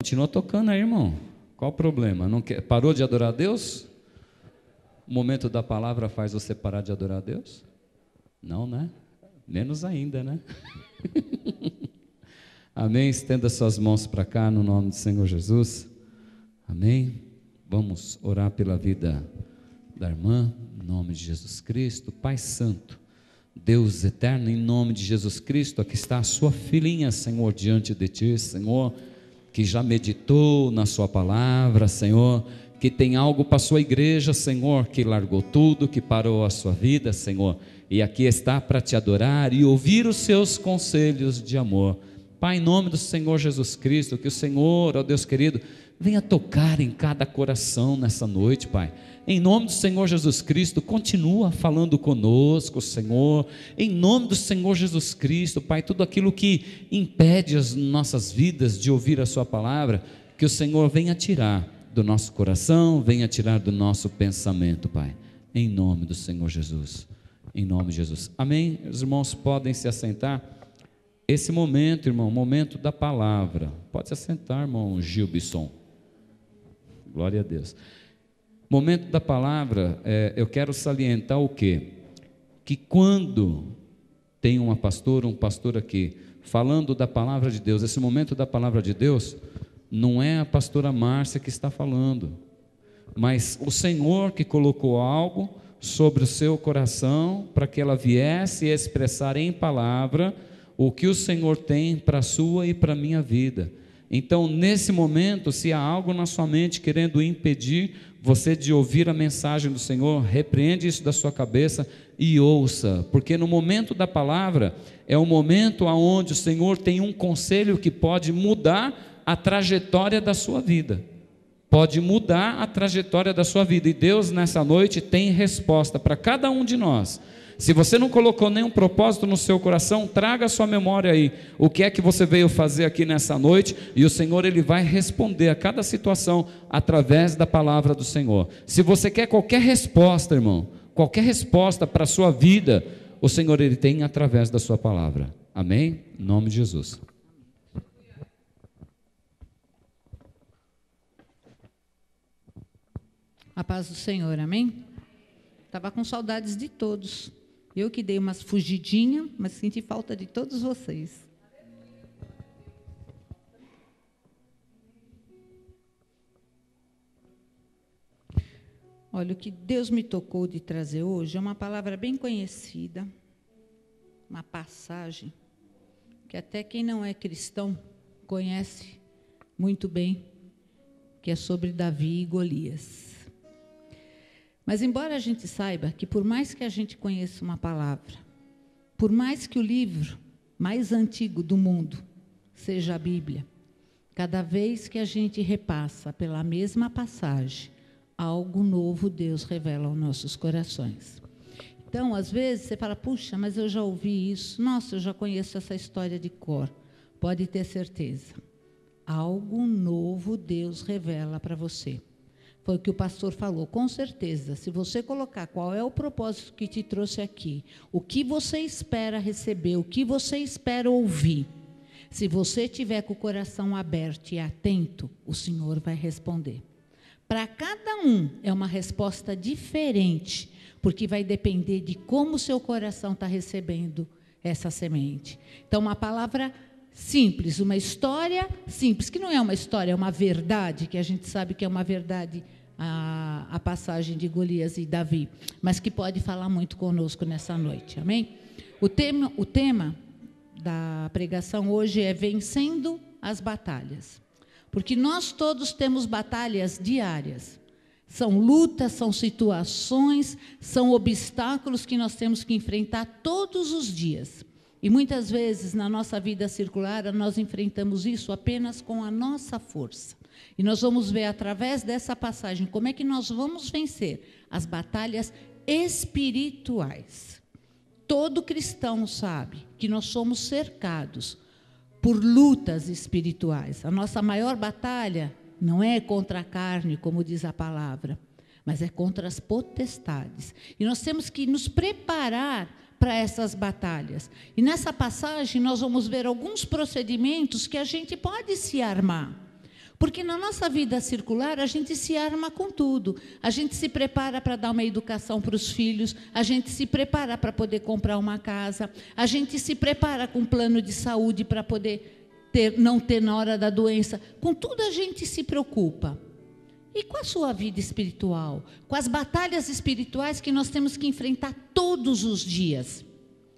continua tocando aí, irmão. Qual o problema? Parou de adorar a Deus? O momento da palavra faz você parar de adorar a Deus? Não, né? Menos ainda, né? Amém? Estenda suas mãos para cá no nome do Senhor Jesus. Amém? Vamos orar pela vida da irmã, em nome de Jesus Cristo. Pai Santo, Deus eterno, em nome de Jesus Cristo, aqui está a sua filhinha, Senhor, diante de ti, Senhor, que já meditou na sua palavra, Senhor, que tem algo para a sua igreja, Senhor, que largou tudo, que parou a sua vida, Senhor, e aqui está para te adorar e ouvir os seus conselhos de amor. Pai, em nome do Senhor Jesus Cristo, que o Senhor, ó Deus querido, venha tocar em cada coração nessa noite, Pai. Em nome do Senhor Jesus Cristo, continua falando conosco, Senhor. Em nome do Senhor Jesus Cristo, Pai, tudo aquilo que impede as nossas vidas de ouvir a sua palavra, que o Senhor venha tirar do nosso coração, venha tirar do nosso pensamento, Pai. Em nome do Senhor Jesus. Em nome de Jesus. Amém? Os irmãos podem se assentar. Esse momento, irmão, momento da palavra. Pode se assentar, irmão Gilbson. Glória a Deus. Momento da palavra, eu quero salientar o quê? Que quando tem uma pastora, um pastor aqui, falando da palavra de Deus, esse momento da palavra de Deus, não é a pastora Márcia que está falando, mas o Senhor que colocou algo sobre o seu coração, para que ela viesse expressar em palavra o que o Senhor tem para a sua e para a minha vida. Então, nesse momento, se há algo na sua mente querendo impedir você de ouvir a mensagem do Senhor, repreende isso da sua cabeça e ouça, porque no momento da palavra é o momento onde o Senhor tem um conselho que pode mudar a trajetória da sua vida, pode mudar a trajetória da sua vida, e Deus nessa noite tem resposta para cada um de nós. Se você não colocou nenhum propósito no seu coração, traga a sua memória aí, o que é que você veio fazer aqui nessa noite, e o Senhor ele vai responder a cada situação através da palavra do Senhor. Se você quer qualquer resposta, irmão, qualquer resposta para a sua vida, o Senhor ele tem através da sua palavra. Amém? Em nome de Jesus. A paz do Senhor, amém? Estava com saudades de todos. Eu que dei umas fugidinhas, mas senti falta de todos vocês. Olha, o que Deus me tocou de trazer hoje é uma palavra bem conhecida, uma passagem que até quem não é cristão conhece muito bem, que é sobre Davi e Golias. Mas embora a gente saiba que por mais que a gente conheça uma palavra, por mais que o livro mais antigo do mundo seja a Bíblia, cada vez que a gente repassa pela mesma passagem, algo novo Deus revela aos nossos corações. Então, às vezes, você fala, puxa, mas eu já ouvi isso, nossa, eu já conheço essa história de cor. Pode ter certeza, algo novo Deus revela para você. Foi o que o pastor falou, com certeza, se você colocar qual é o propósito que te trouxe aqui, o que você espera receber, o que você espera ouvir, se você tiver com o coração aberto e atento, o Senhor vai responder. Para cada um é uma resposta diferente, porque vai depender de como o seu coração está recebendo essa semente. Então, uma palavra simples, uma história simples, que não é uma história, é uma verdade, que a gente sabe que é uma verdade, a passagem de Golias e Davi, mas que pode falar muito conosco nessa noite, amém? O tema da pregação hoje é vencendo as batalhas, porque nós todos temos batalhas diárias, são lutas, são situações, são obstáculos que nós temos que enfrentar todos os dias, e muitas vezes na nossa vida circular nós enfrentamos isso apenas com a nossa força. E nós vamos ver através dessa passagem como é que nós vamos vencer as batalhas espirituais. Todo cristão sabe que nós somos cercados por lutas espirituais. A nossa maior batalha não é contra a carne, como diz a palavra, mas é contra as potestades. E nós temos que nos preparar para essas batalhas. E nessa passagem nós vamos ver alguns procedimentos que a gente pode se armar. Porque na nossa vida circular, a gente se arma com tudo. A gente se prepara para dar uma educação para os filhos, a gente se prepara para poder comprar uma casa, a gente se prepara com um plano de saúde para poder não ter na hora da doença. Com tudo a gente se preocupa. E com a sua vida espiritual? Com as batalhas espirituais que nós temos que enfrentar todos os dias.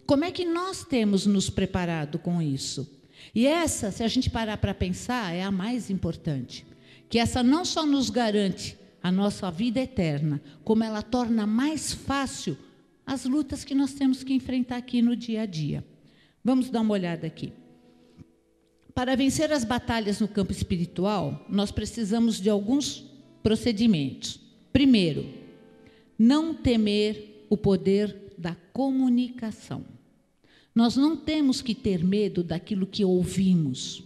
Como é que nós temos nos preparado com isso? E essa, se a gente parar para pensar, é a mais importante. Que essa não só nos garante a nossa vida eterna, como ela torna mais fácil as lutas que nós temos que enfrentar aqui no dia a dia. Vamos dar uma olhada aqui. Para vencer as batalhas no campo espiritual, nós precisamos de alguns procedimentos. Primeiro, não temer o poder da comunicação. Nós não temos que ter medo daquilo que ouvimos.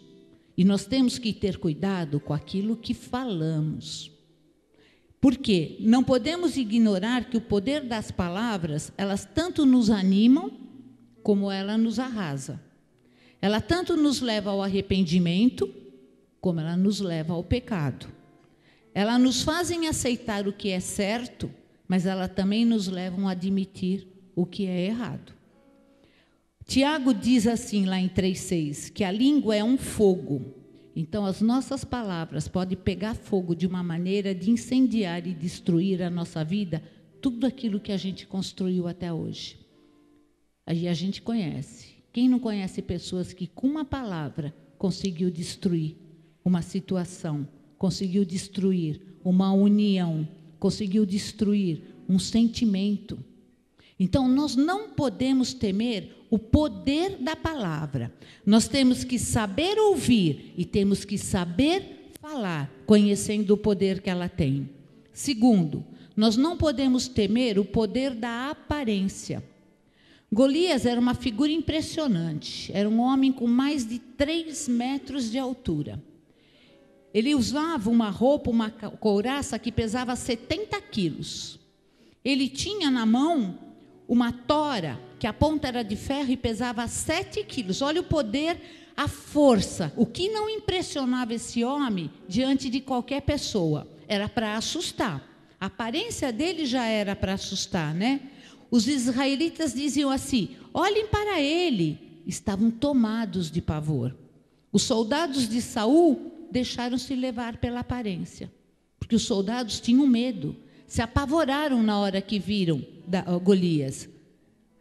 E nós temos que ter cuidado com aquilo que falamos. Por quê? Não podemos ignorar que o poder das palavras, elas tanto nos animam, como ela nos arrasa. Ela tanto nos leva ao arrependimento, como ela nos leva ao pecado. Ela nos fazem aceitar o que é certo, mas ela também nos leva a admitir o que é errado. Tiago diz assim, lá em 3,6, que a língua é um fogo. Então, as nossas palavras podem pegar fogo de uma maneira de incendiar e destruir a nossa vida, tudo aquilo que a gente construiu até hoje. Aí a gente conhece. Quem não conhece pessoas que, com uma palavra, conseguiu destruir uma situação, conseguiu destruir uma união, conseguiu destruir um sentimento? Então, nós não podemos temer o poder da palavra. Nós temos que saber ouvir e temos que saber falar, conhecendo o poder que ela tem. Segundo, nós não podemos temer o poder da aparência. Golias era uma figura impressionante. Era um homem com mais de 3 metros de altura. Ele usava uma roupa, uma couraça que pesava 70 quilos. Ele tinha na mão uma tora, que a ponta era de ferro e pesava 7 quilos. Olha o poder, a força. O que não impressionava esse homem diante de qualquer pessoa? Era para assustar. A aparência dele já era para assustar, né? Os israelitas diziam assim, olhem para ele. Estavam tomados de pavor. Os soldados de Saul deixaram-se levar pela aparência, porque os soldados tinham medo. Se apavoraram na hora que viram Golias.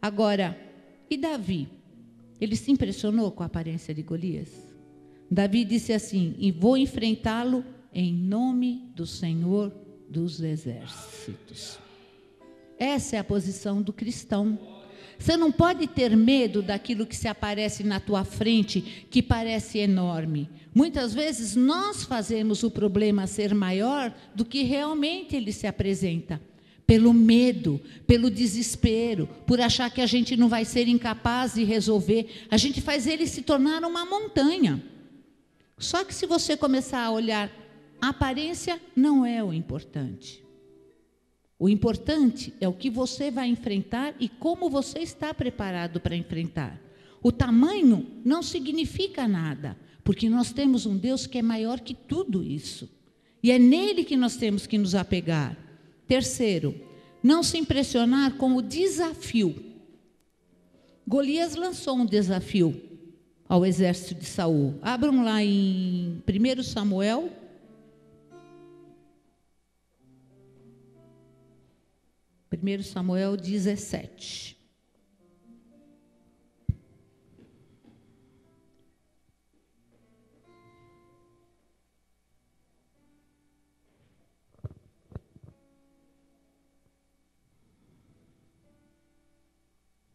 Agora, e Davi? Ele se impressionou com a aparência de Golias? Davi disse assim, e vou enfrentá-lo em nome do Senhor dos Exércitos. Essa é a posição do cristão. Você não pode ter medo daquilo que se aparece na tua frente, que parece enorme. Muitas vezes nós fazemos o problema ser maior do que realmente ele se apresenta. Pelo medo, pelo desespero, por achar que a gente não vai ser incapaz de resolver. A gente faz ele se tornar uma montanha. Só que se você começar a olhar, a aparência não é o importante. O importante é o que você vai enfrentar e como você está preparado para enfrentar. O tamanho não significa nada, porque nós temos um Deus que é maior que tudo isso. E é nele que nós temos que nos apegar. Terceiro, não se impressionar com o desafio. Golias lançou um desafio ao exército de Saul. Abram lá em 1 Samuel. Primeiro Samuel 17.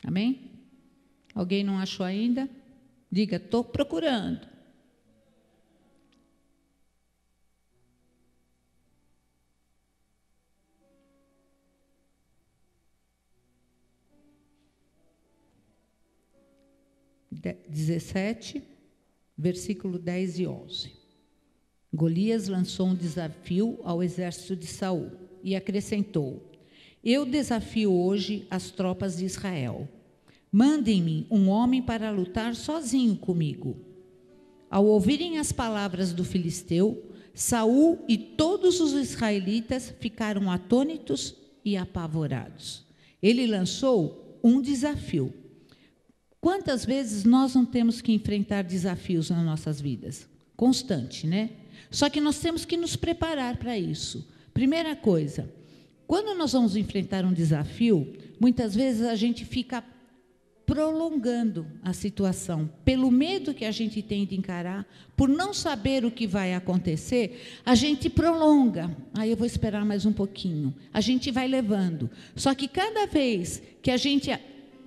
Amém? Alguém não achou ainda? Diga, estou procurando. De 17, versículo 10 e 11. Golias lançou um desafio ao exército de Saul e acrescentou: eu desafio hoje as tropas de Israel. Mandem-me um homem para lutar sozinho comigo. Ao ouvirem as palavras do filisteu, Saul e todos os israelitas ficaram atônitos e apavorados. Ele lançou um desafio. Quantas vezes nós não temos que enfrentar desafios nas nossas vidas? Constante, né? Só que nós temos que nos preparar para isso. Primeira coisa, quando nós vamos enfrentar um desafio, muitas vezes a gente fica prolongando a situação, pelo medo que a gente tem de encarar, por não saber o que vai acontecer, a gente prolonga. Aí eu vou esperar mais um pouquinho. A gente vai levando. Só que cada vez que a gente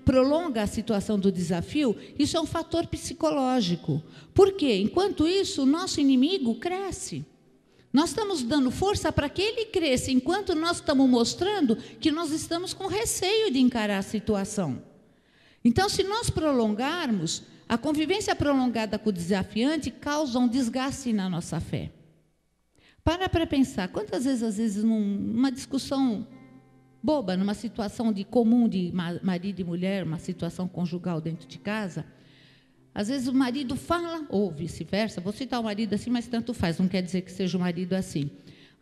prolonga a situação do desafio, isso é um fator psicológico. Por quê? Enquanto isso, o nosso inimigo cresce. Nós estamos dando força para que ele cresça, enquanto nós estamos mostrando que nós estamos com receio de encarar a situação. Então, se nós prolongarmos, a convivência prolongada com o desafiante causa um desgaste na nossa fé. Para pensar, quantas vezes, às vezes, numa discussão boba, numa situação comum de marido e mulher, uma situação conjugal dentro de casa, às vezes o marido fala, ou vice-versa, vou citar o marido assim, mas tanto faz, não quer dizer que seja o marido assim.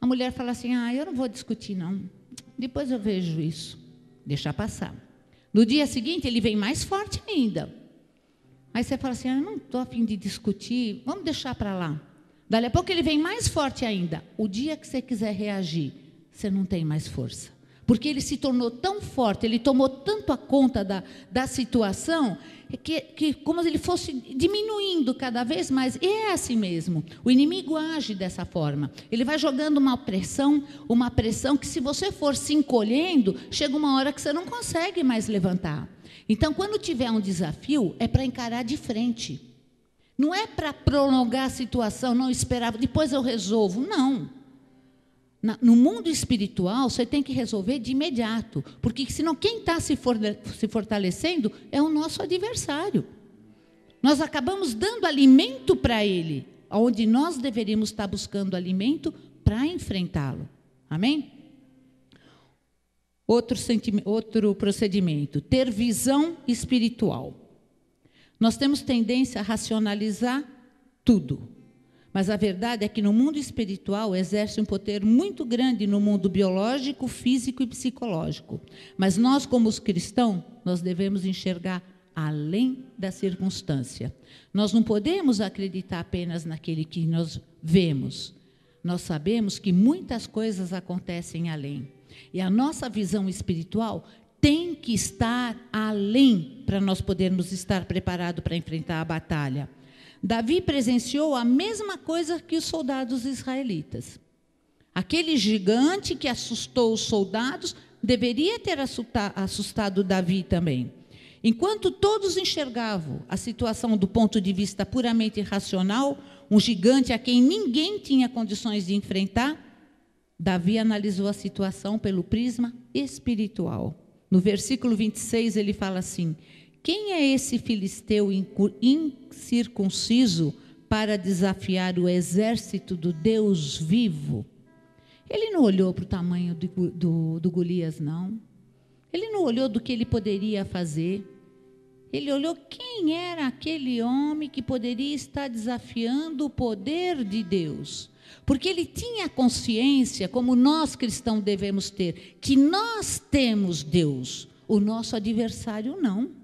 A mulher fala assim, eu não vou discutir não, depois eu vejo isso, deixa passar. No dia seguinte, ele vem mais forte ainda. Aí você fala assim, eu não estou a fim de discutir, vamos deixar para lá. Dali a pouco ele vem mais forte ainda. O dia que você quiser reagir, você não tem mais força. Porque ele se tornou tão forte, ele tomou tanto a conta da situação, que como se ele fosse diminuindo cada vez mais. E é assim mesmo. O inimigo age dessa forma. Ele vai jogando uma pressão que, se você for se encolhendo, chega uma hora que você não consegue mais levantar. Então, quando tiver um desafio, é para encarar de frente. Não é para prolongar a situação, não esperar, depois eu resolvo. Não. No mundo espiritual, você tem que resolver de imediato, porque senão quem está se fortalecendo é o nosso adversário. Nós acabamos dando alimento para ele, onde nós deveríamos estar buscando alimento para enfrentá-lo. Amém? Outro procedimento, ter visão espiritual. Nós temos tendência a racionalizar tudo. Mas a verdade é que no mundo espiritual exerce um poder muito grande no mundo biológico, físico e psicológico. Mas nós, como os cristãos, nós devemos enxergar além da circunstância. Nós não podemos acreditar apenas naquele que nós vemos. Nós sabemos que muitas coisas acontecem além. E a nossa visão espiritual tem que estar além para nós podermos estar preparados para enfrentar a batalha. Davi presenciou a mesma coisa que os soldados israelitas. Aquele gigante que assustou os soldados deveria ter assustado Davi também. Enquanto todos enxergavam a situação do ponto de vista puramente racional, um gigante a quem ninguém tinha condições de enfrentar, Davi analisou a situação pelo prisma espiritual. No versículo 26 ele fala assim: quem é esse filisteu incircunciso para desafiar o exército do Deus vivo? Ele não olhou para o tamanho do Golias, não. Ele não olhou do que ele poderia fazer. Ele olhou quem era aquele homem que poderia estar desafiando o poder de Deus. Porque ele tinha consciência, como nós cristãos devemos ter, que nós temos Deus, o nosso adversário não.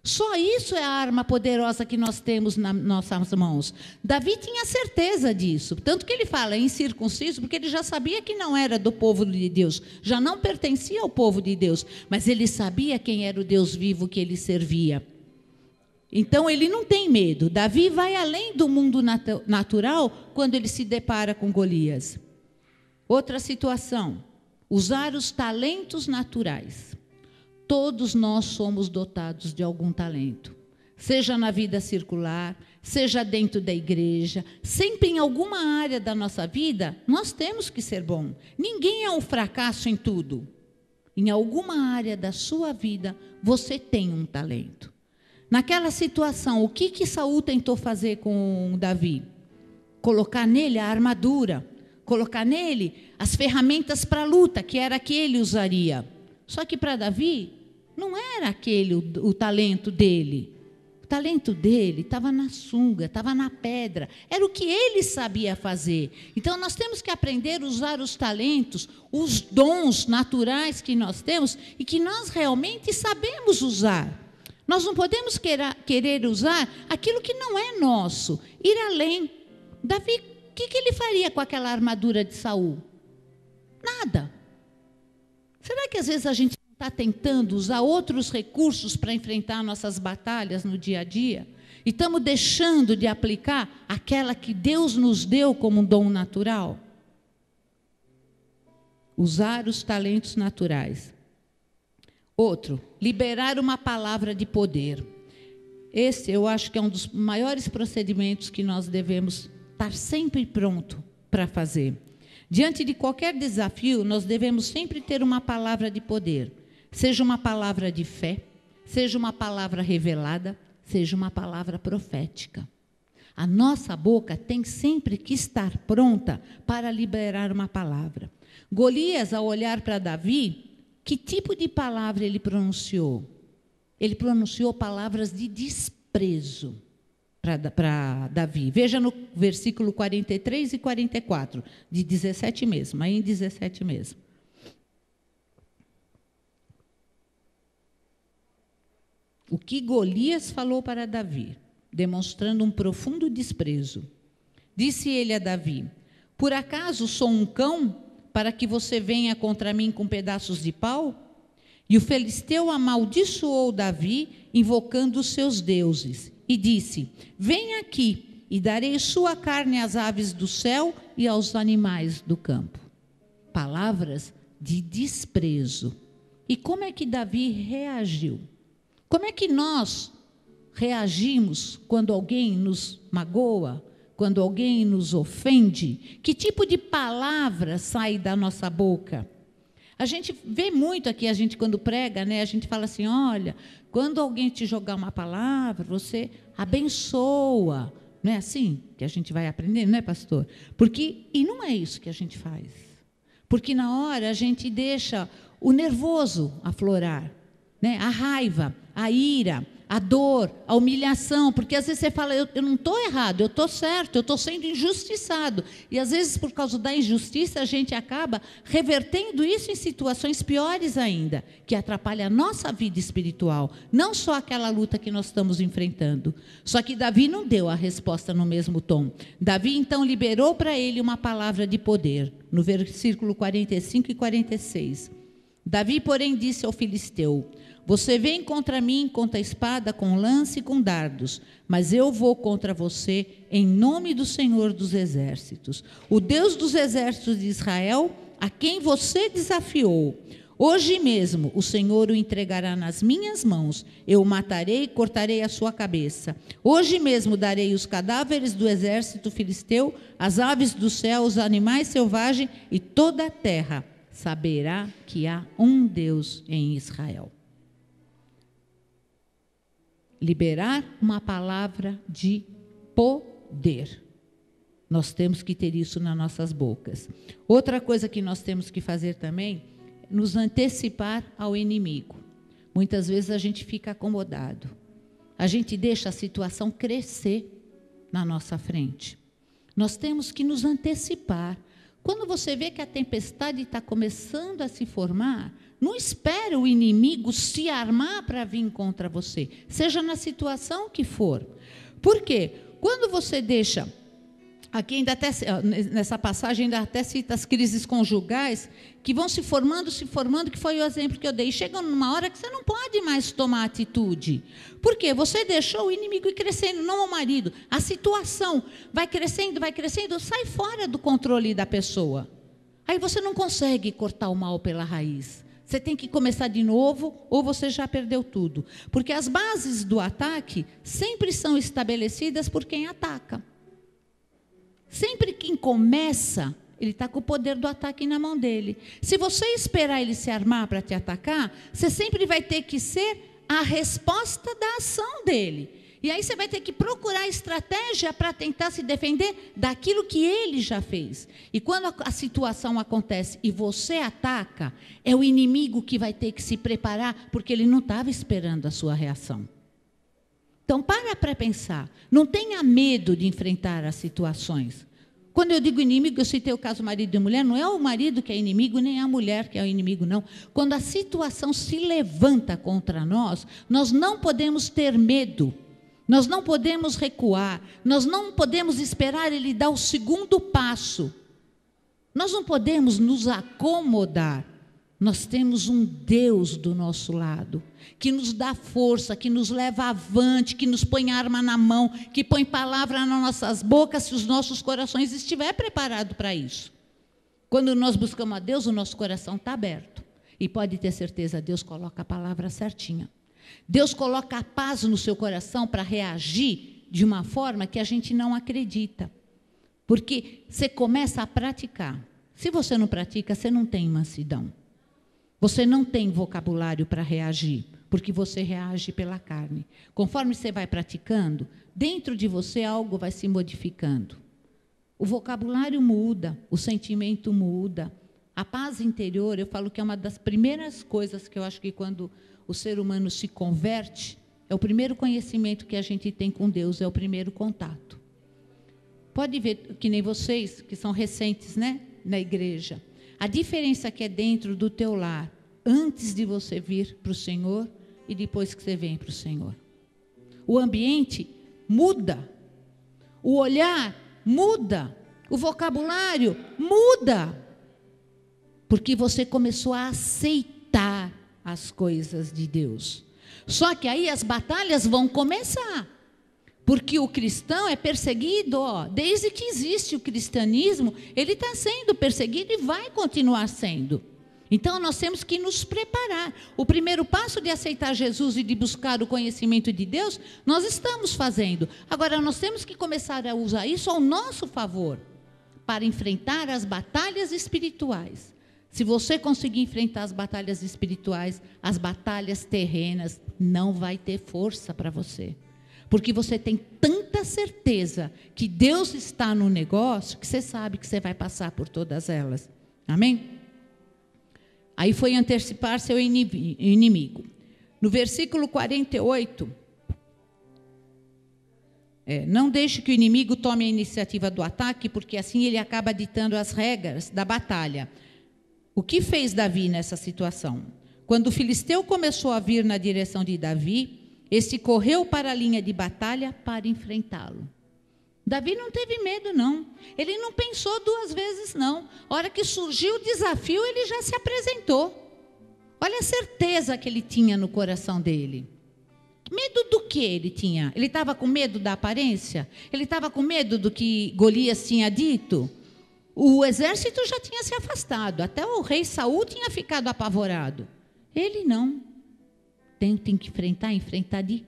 Só isso é a arma poderosa que nós temos nas nossas mãos. Davi tinha certeza disso, tanto que ele fala incircunciso, porque ele já sabia que não era do povo de Deus, já não pertencia ao povo de Deus, mas ele sabia quem era o Deus vivo que ele servia. Então ele não tem medo. Davi vai além do mundo natural quando ele se depara com Golias. Outra situação, usar os talentos naturais. Todos nós somos dotados de algum talento, seja na vida circular, seja dentro da igreja, sempre em alguma área da nossa vida, nós temos que ser bom. Ninguém é um fracasso em tudo. Em alguma área da sua vida, você tem um talento. Naquela situação, o que Saul tentou fazer com Davi? Colocar nele a armadura, colocar nele as ferramentas para a luta, que era que ele usaria. Só que para Davi, não era aquele o talento dele. talento dele estava na sunga, estava na pedra, era o que ele sabia fazer. Então, nós temos que aprender a usar os talentos, os dons naturais que nós temos e que nós realmente sabemos usar. Nós não podemos querer usar aquilo que não é nosso, ir além. Davi, o que ele faria com aquela armadura de Saul? Nada. Será que às vezes a gente está tentando usar outros recursos para enfrentar nossas batalhas no dia a dia? E estamos deixando de aplicar aquela que Deus nos deu como um dom natural? Usar os talentos naturais. Outro, liberar uma palavra de poder. Esse eu acho que é um dos maiores procedimentos que nós devemos estar sempre pronto para fazer. Diante de qualquer desafio, nós devemos sempre ter uma palavra de poder. Seja uma palavra de fé, seja uma palavra revelada, seja uma palavra profética. A nossa boca tem sempre que estar pronta para liberar uma palavra. Golias, ao olhar para Davi, que tipo de palavra ele pronunciou? Ele pronunciou palavras de desprezo para Davi. Veja no versículo 43 e 44, de 17 mesmo, aí em 17 mesmo. O que Golias falou para Davi, demonstrando um profundo desprezo. Disse ele a Davi: por acaso sou um cão para que você venha contra mim com pedaços de pau? E o filisteu amaldiçoou Davi, invocando os seus deuses, e disse: venha aqui, e darei sua carne às aves do céu e aos animais do campo. Palavras de desprezo. E como é que Davi reagiu? Como é que nós reagimos quando alguém nos magoa, quando alguém nos ofende? Que tipo de palavra sai da nossa boca? A gente vê muito aqui, a gente quando prega, né, a gente fala assim, olha, quando alguém te jogar uma palavra, você abençoa. Não é assim que a gente vai aprendendo, não é, pastor? E não é isso que a gente faz. Porque na hora a gente deixa o nervoso aflorar, né? A raiva, a ira, a dor, a humilhação, porque às vezes você fala, eu não estou errado, eu estou certo, eu estou sendo injustiçado. E às vezes, por causa da injustiça, a gente acaba revertendo isso em situações piores ainda, que atrapalham a nossa vida espiritual, não só aquela luta que nós estamos enfrentando. Só que Davi não deu a resposta no mesmo tom. Davi, então, liberou para ele uma palavra de poder, no versículo 45 e 46. Davi, porém, disse ao filisteu: você vem contra mim contra a espada, com lance e com dardos, mas eu vou contra você em nome do Senhor dos Exércitos, o Deus dos exércitos de Israel, a quem você desafiou. Hoje mesmo o Senhor o entregará nas minhas mãos, eu o matarei e cortarei a sua cabeça. Hoje mesmo darei os cadáveres do exército filisteu, as aves do céu, os animais selvagens, e toda a terra saberá que há um Deus em Israel. Liberar uma palavra de poder. Nós temos que ter isso nas nossas bocas. Outra coisa que nós temos que fazer também, nos antecipar ao inimigo. Muitas vezes a gente fica acomodado. A gente deixa a situação crescer na nossa frente. Nós temos que nos antecipar. Quando você vê que a tempestade está começando a se formar, não espere o inimigo se armar para vir contra você, seja na situação que for. Por quê? Quando você deixa, aqui ainda até, nessa passagem ainda até cita as crises conjugais, que vão se formando, que foi o exemplo que eu dei. Chega numa hora que você não pode mais tomar atitude. Por quê? Você deixou o inimigo ir crescendo, não o marido. A situação vai crescendo, sai fora do controle da pessoa. Aí você não consegue cortar o mal pela raiz. Você tem que começar de novo, ou você já perdeu tudo. Porque as bases do ataque sempre são estabelecidas por quem ataca. Sempre quem começa, ele está com o poder do ataque na mão dele. Se você esperar ele se armar para te atacar, você sempre vai ter que ser a resposta da ação dele. E aí você vai ter que procurar estratégia para tentar se defender daquilo que ele já fez. E quando a situação acontece e você ataca, é o inimigo que vai ter que se preparar, porque ele não estava esperando a sua reação. Então, para pensar. Não tenha medo de enfrentar as situações. Quando eu digo inimigo, eu citei o caso marido e mulher, não é o marido que é inimigo, nem a mulher que é o inimigo, não. Quando a situação se levanta contra nós, nós não podemos ter medo, nós não podemos recuar, nós não podemos esperar ele dar o segundo passo. Nós não podemos nos acomodar. Nós temos um Deus do nosso lado, que nos dá força, que nos leva avante, que nos põe arma na mão, que põe palavra nas nossas bocas, se os nossos corações estiverem preparados para isso. Quando nós buscamos a Deus, o nosso coração está aberto. E pode ter certeza, Deus coloca a palavra certinha. Deus coloca a paz no seu coração para reagir de uma forma que a gente não acredita. Porque você começa a praticar. Se você não pratica, você não tem mansidão. Você não tem vocabulário para reagir, porque você reage pela carne. Conforme você vai praticando, dentro de você algo vai se modificando. O vocabulário muda, o sentimento muda. A paz interior, eu falo que é uma das primeiras coisas que eu acho que quando o ser humano se converte, é o primeiro conhecimento que a gente tem com Deus, é o primeiro contato. Pode ver que nem vocês, que são recentes, né, na igreja. A diferença que é dentro do teu lar, antes de você vir para o Senhor e depois que você vem para o Senhor. O ambiente muda, o olhar muda, o vocabulário muda, porque você começou a aceitar as coisas de Deus. Só que aí as batalhas vão começar. Porque o cristão é perseguido, desde que existe o cristianismo, ele está sendo perseguido e vai continuar sendo. Então, nós temos que nos preparar. O primeiro passo de aceitar Jesus e de buscar o conhecimento de Deus, nós estamos fazendo. Agora, nós temos que começar a usar isso ao nosso favor, para enfrentar as batalhas espirituais. Se você conseguir enfrentar as batalhas espirituais, as batalhas terrenas, não vai ter força para você. Porque você tem tanta certeza que Deus está no negócio, que você sabe que você vai passar por todas elas. Amém? Aí foi antecipar seu inimigo. No versículo 48, não deixe que o inimigo tome a iniciativa do ataque, porque assim ele acaba ditando as regras da batalha. O que fez Davi nessa situação? Quando o filisteu começou a vir na direção de Davi, este correu para a linha de batalha para enfrentá-lo. Davi não teve medo, não. Ele não pensou duas vezes, não. A hora que surgiu o desafio, ele já se apresentou. Olha a certeza que ele tinha no coração dele. Medo do que ele tinha? Ele estava com medo da aparência? Ele estava com medo do que Golias tinha dito? O exército já tinha se afastado. Até o rei Saul tinha ficado apavorado. Ele não. Tem que enfrentar de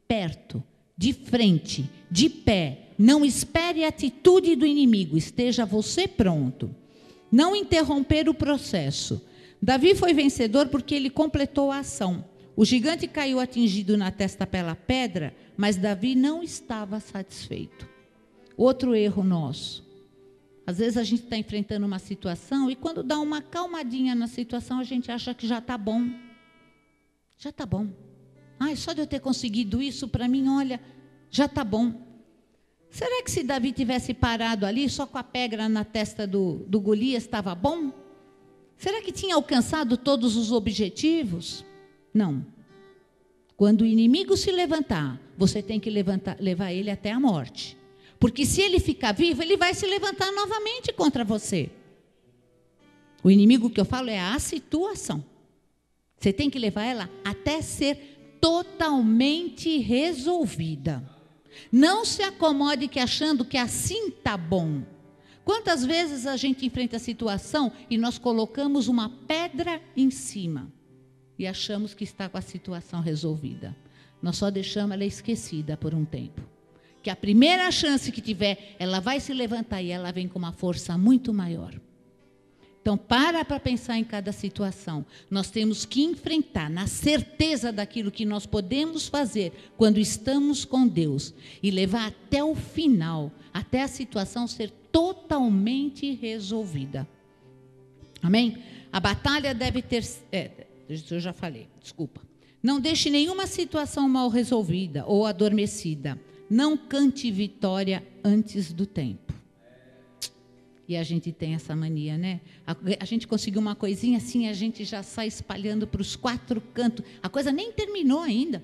perto, de frente, de pé. Não espere a atitude do inimigo, esteja você pronto. Não interromper o processo. Davi foi vencedor porque ele completou a ação. O gigante caiu atingido na testa pela pedra, mas Davi não estava satisfeito. Outro erro nosso. Às vezes a gente está enfrentando uma situação e quando dá uma calmadinha na situação, a gente acha que já está bom. Já está bom. Só de eu ter conseguido isso, para mim, olha, já está bom. Será que se Davi tivesse parado ali, só com a pedra na testa do Golias, estava bom? Será que tinha alcançado todos os objetivos? Não. Quando o inimigo se levantar, você tem que levar ele até a morte. Porque se ele ficar vivo, ele vai se levantar novamente contra você. O inimigo que eu falo é a situação. Você tem que levar ela até ser totalmente resolvida. Não se acomode achando que assim está bom. Quantas vezes a gente enfrenta a situação e nós colocamos uma pedra em cima e achamos que está com a situação resolvida. Nós só deixamos ela esquecida por um tempo. Que a primeira chance que tiver, ela vai se levantar e ela vem com uma força muito maior. Então, para pensar em cada situação. Nós temos que enfrentar na certeza daquilo que nós podemos fazer quando estamos com Deus e levar até o final, até a situação ser totalmente resolvida. Amém? A batalha deve ter... isso eu já falei, desculpa. Não deixe nenhuma situação mal resolvida ou adormecida. Não cante vitória antes do tempo. E a gente tem essa mania, né? A gente conseguiu uma coisinha assim, a gente já sai espalhando para os 4 cantos. A coisa nem terminou ainda.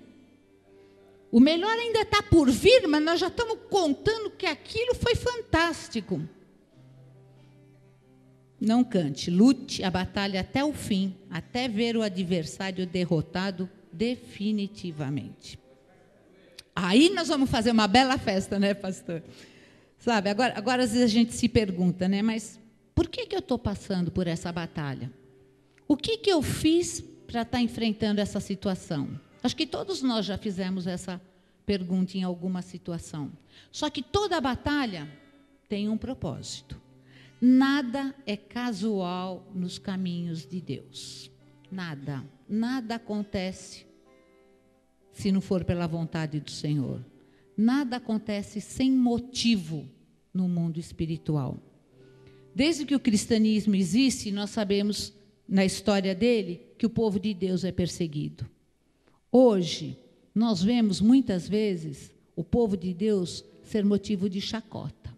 O melhor ainda está por vir, mas nós já estamos contando que aquilo foi fantástico. Não cante, lute a batalha até o fim, até ver o adversário derrotado definitivamente. Aí nós vamos fazer uma bela festa, né, pastor? Sabe, agora às vezes a gente se pergunta, né, mas por que eu estou passando por essa batalha? O que eu fiz para estar enfrentando essa situação? Acho que todos nós já fizemos essa pergunta em alguma situação. Só que toda batalha tem um propósito. Nada é casual nos caminhos de Deus. Nada acontece se não for pela vontade do Senhor. Nada acontece sem motivo no mundo espiritual. Desde que o cristianismo existe, nós sabemos, na história dele, que o povo de Deus é perseguido. Hoje, nós vemos muitas vezes o povo de Deus ser motivo de chacota.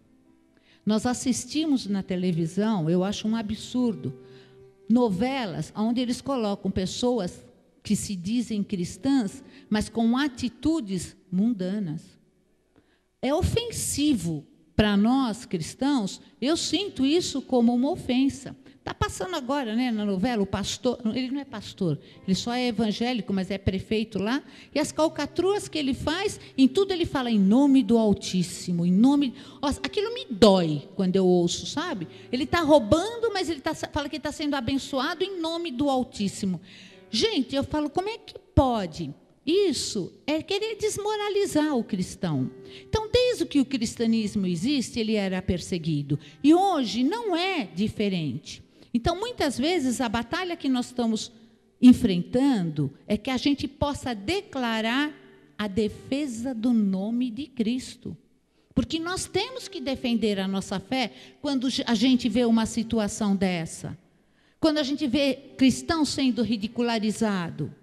Nós assistimos na televisão, eu acho um absurdo, novelas onde eles colocam pessoas que se dizem cristãs, mas com atitudes mundanas. É ofensivo para nós cristãos, eu sinto isso como uma ofensa. Está passando agora, né, na novela, o pastor, ele não é pastor, ele só é evangélico, mas é prefeito lá, e as calcatruas que ele faz, em tudo ele fala em nome do Altíssimo, em nome... Nossa, aquilo me dói quando eu ouço, sabe? Ele está roubando, mas ele fala que está sendo abençoado em nome do Altíssimo. Gente, eu falo, como é que pode? Isso é querer desmoralizar o cristão. Então, desde que o cristianismo existe, ele era perseguido. E hoje não é diferente. Então, muitas vezes, a batalha que nós estamos enfrentando é que a gente possa declarar a defesa do nome de Cristo. Porque nós temos que defender a nossa fé quando a gente vê uma situação dessa. Quando a gente vê cristão sendo ridicularizado.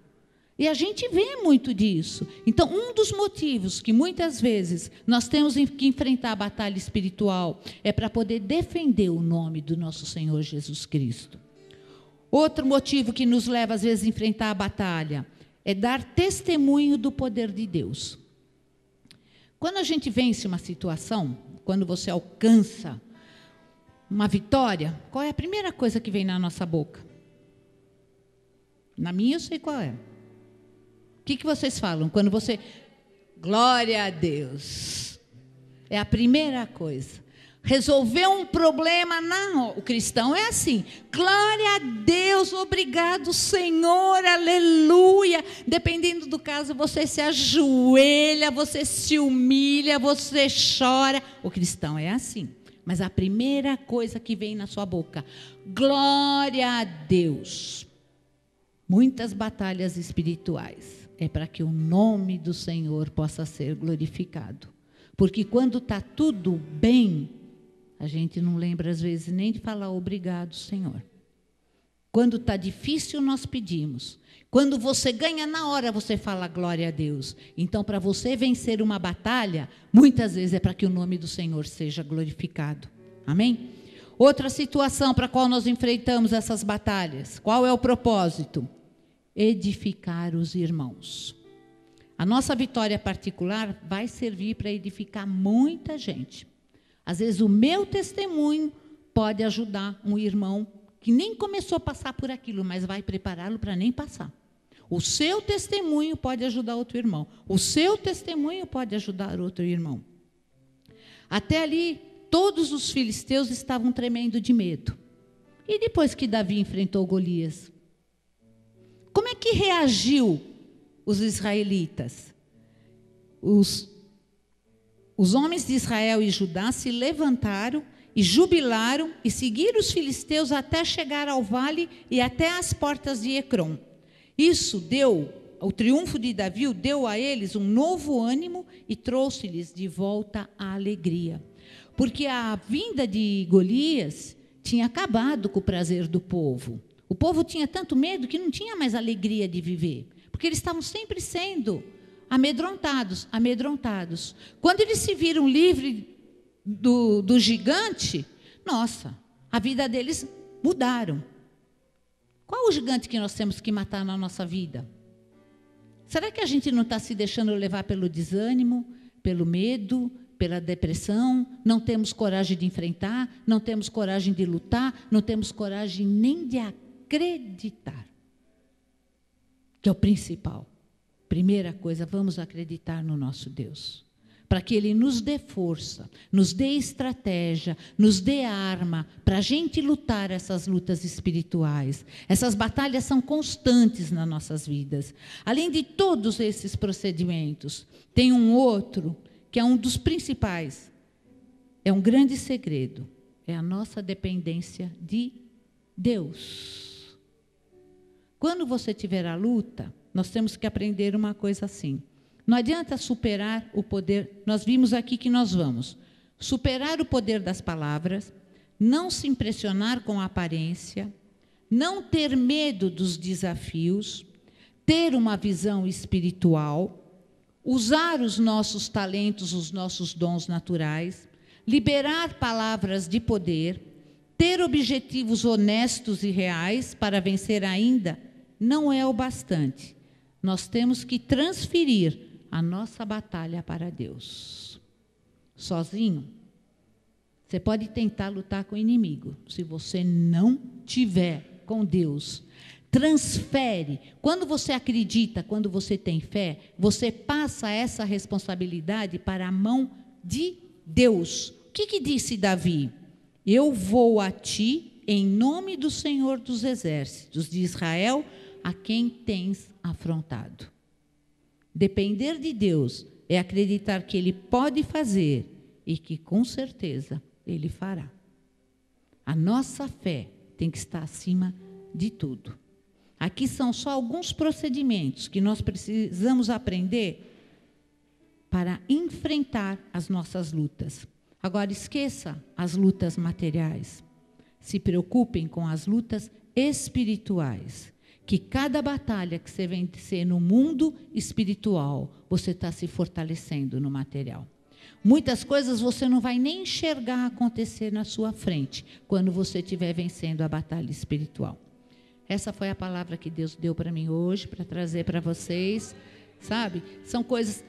E a gente vê muito disso. Então, um dos motivos que muitas vezes nós temos que enfrentar a batalha espiritual é para poder defender o nome do nosso Senhor Jesus Cristo. Outro motivo que nos leva às vezes a enfrentar a batalha é dar testemunho do poder de Deus. Quando a gente vence uma situação, quando você alcança uma vitória, qual é a primeira coisa que vem na nossa boca? Na minha eu sei qual é. O que vocês falam? Quando você... Glória a Deus. É a primeira coisa. Resolver um problema, não. O cristão é assim. Glória a Deus, obrigado, Senhor, aleluia. Dependendo do caso, você se ajoelha, você se humilha, você chora. O cristão é assim. Mas a primeira coisa que vem na sua boca, glória a Deus. Muitas batalhas espirituais é para que o nome do Senhor possa ser glorificado. Porque quando está tudo bem, a gente não lembra às vezes nem de falar obrigado, Senhor. Quando está difícil, nós pedimos. Quando você ganha na hora, você fala glória a Deus. Então, para você vencer uma batalha, muitas vezes é para que o nome do Senhor seja glorificado. Amém? Outra situação para a qual nós enfrentamos essas batalhas. Qual é o propósito? Edificar os irmãos. A nossa vitória particular vai servir para edificar muita gente. Às vezes o meu testemunho pode ajudar um irmão que nem começou a passar por aquilo, mas vai prepará-lo para nem passar. O seu testemunho pode ajudar outro irmão. O seu testemunho pode ajudar outro irmão. Até ali, todos os filisteus estavam tremendo de medo. E depois que Davi enfrentou Golias? Como é que reagiu os israelitas? Os homens de Israel e Judá se levantaram e jubilaram e seguiram os filisteus até chegar ao vale e até as portas de Ecrom. Isso deu, o triunfo de Davi deu a eles um novo ânimo e trouxe-lhes de volta a alegria. Porque a vinda de Golias tinha acabado com o prazer do povo. O povo tinha tanto medo que não tinha mais alegria de viver. porque eles estavam sempre sendo amedrontados. Quando eles se viram livres do gigante, nossa, a vida deles mudaram. Qual o gigante que nós temos que matar na nossa vida? Será que a gente não está se deixando levar pelo desânimo, pelo medo, pela depressão? Não temos coragem de enfrentar, não temos coragem de lutar, não temos coragem nem de acreditar. Que é o principal. Primeira coisa, vamos acreditar no nosso Deus. Para que Ele nos dê força, nos dê estratégia, nos dê arma, para a gente lutar essas lutas espirituais. Essas batalhas são constantes nas nossas vidas. Além de todos esses procedimentos, tem um outro, que é um dos principais. É um grande segredo. É a nossa dependência de Deus. Quando você tiver a luta, nós temos que aprender uma coisa assim. Não adianta superar o poder, nós vimos aqui que nós vamos superar o poder das palavras, não se impressionar com a aparência, não ter medo dos desafios, ter uma visão espiritual, usar os nossos talentos, os nossos dons naturais, liberar palavras de poder, ter objetivos honestos e reais para vencer ainda, não é o bastante. Nós temos que transferir a nossa batalha para Deus. Sozinho, você pode tentar lutar com o inimigo. Se você não tiver com Deus, transfere. Quando você acredita, quando você tem fé, você passa essa responsabilidade para a mão de Deus. O que disse Davi? Eu vou a ti em nome do Senhor dos Exércitos de Israel, a quem tens afrontado. Depender de Deus é acreditar que Ele pode fazer e que, com certeza, Ele fará. A nossa fé tem que estar acima de tudo. Aqui são só alguns procedimentos que nós precisamos aprender para enfrentar as nossas lutas. Agora, esqueça as lutas materiais. Se preocupem com as lutas espirituais. Que cada batalha que você vencer no mundo espiritual, você está se fortalecendo no material. Muitas coisas você não vai nem enxergar acontecer na sua frente, quando você estiver vencendo a batalha espiritual. Essa foi a palavra que Deus deu para mim hoje, para trazer para vocês, sabe? São coisas,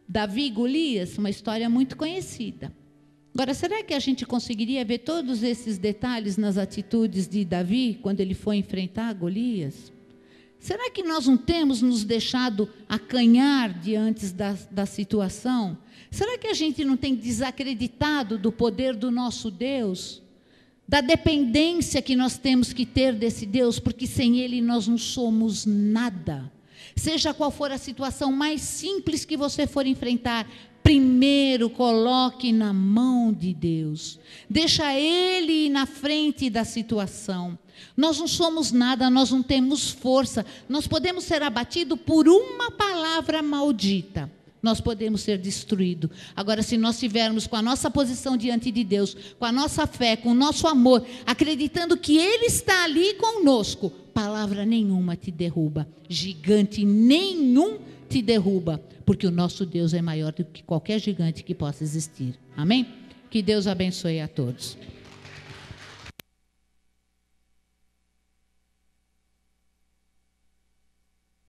Davi e Golias, uma história muito conhecida. Agora, será que a gente conseguiria ver todos esses detalhes nas atitudes de Davi, quando ele foi enfrentar Golias? Será que nós não temos nos deixado acanhar diante da situação? Será que a gente não tem desacreditado do poder do nosso Deus? Da dependência que nós temos que ter desse Deus, porque sem Ele nós não somos nada. Seja qual for a situação mais simples que você for enfrentar, primeiro coloque na mão de Deus. Deixa Ele ir na frente da situação. Nós não somos nada, nós não temos força. Nós podemos ser abatidos por uma palavra maldita. Nós podemos ser destruídos. Agora, se nós estivermos com a nossa posição diante de Deus, com a nossa fé, com o nosso amor, acreditando que Ele está ali conosco, palavra nenhuma te derruba, gigante nenhum te derruba, porque o nosso Deus é maior do que qualquer gigante que possa existir. Amém? Que Deus abençoe a todos.